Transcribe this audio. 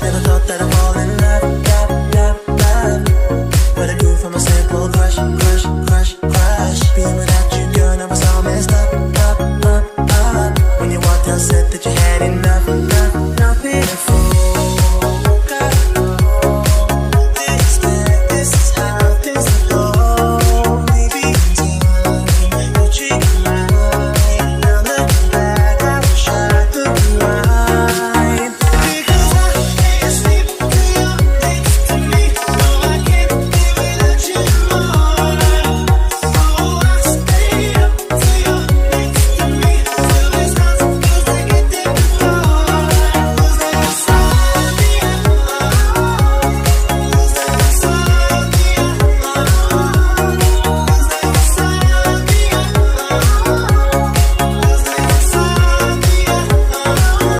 Never thought that I'd fall in love, love. What I do from a simple crush. Being without you, girl, I was all messed up. When you walked out, said that you had enough.